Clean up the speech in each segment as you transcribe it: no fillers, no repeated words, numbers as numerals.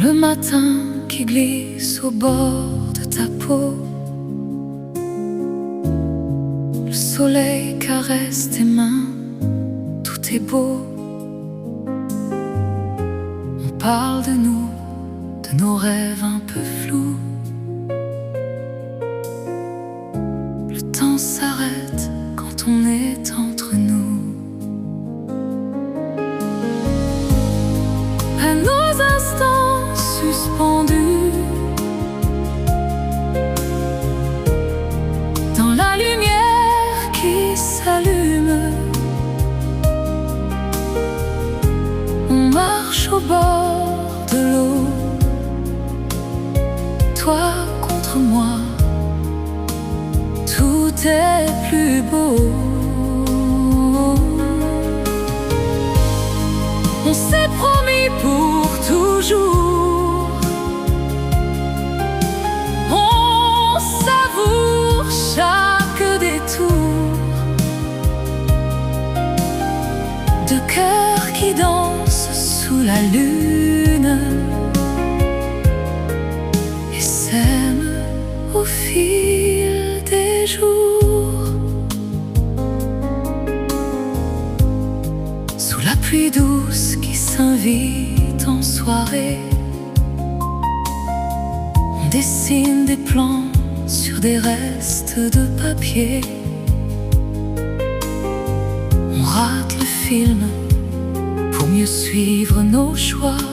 le matin qui glisse au bord de ta peau, le soleil caresse tes mains, tout est beau. On parle de nous, de nos rêves un peu flous. Le temps s'arrête quand on est entre nous. À nos instants suspendus dans la lumière qui s'allume, on marche au bord de l'eau, toi contre moi, tout est plus beau. On s'est promis pour toujours, on savoure chaque détour de cœurs qui dansent sous la lune et s'aiment au fil des jours. Sous la pluie douce qui s'invite en soirée, on dessine des plans sur des restes de papier. On rate le film pour mieux suivre nos choix.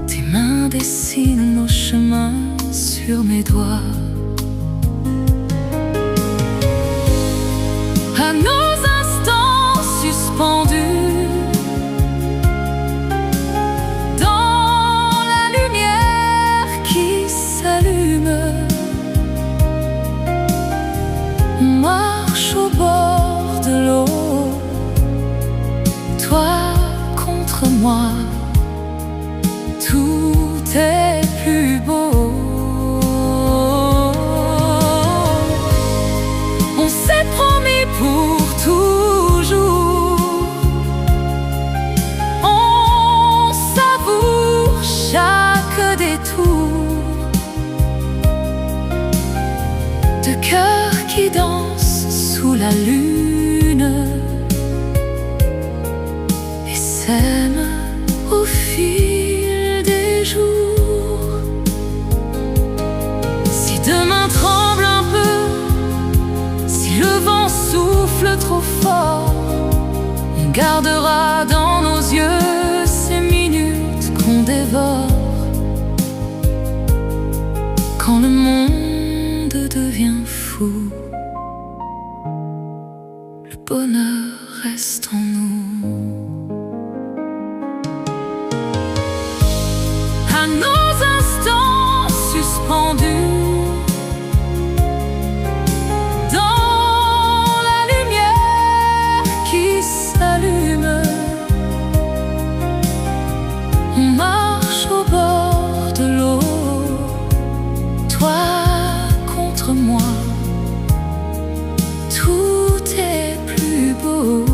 Tes mains dessinent nos chemins sur mes doigts. À nos instants suspendus dans la lumière qui s'allume, on marche au bord de l'eau, toi contre moi, tout est plus beau. On s'est promis pour toujours, on savoure chaque détour de cœurs qui dansent sous la lune et s'aiment au fil des jours. Si demain tremble un peu, si le vent souffle trop fort, on gardera dans nos yeux ces minutes qu'on dévore. Quand le monde devient fou, le bonheur reste en nous. À nos instants suspendus dans la lumière qui s'allume, on marche au bord de l'eau, toi contre moi, tout est plus beau.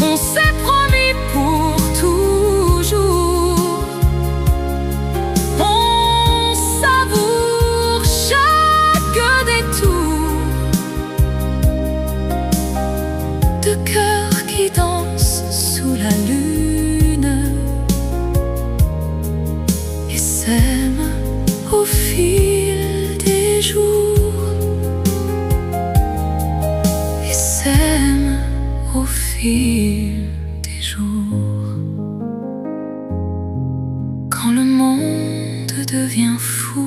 On s'est promis pour toujours, on savoure chaque détour de cœurs qui dansent sous la lune et s'aiment au fil des jours, et s'aiment au fil des jours. Quand le monde devient fou,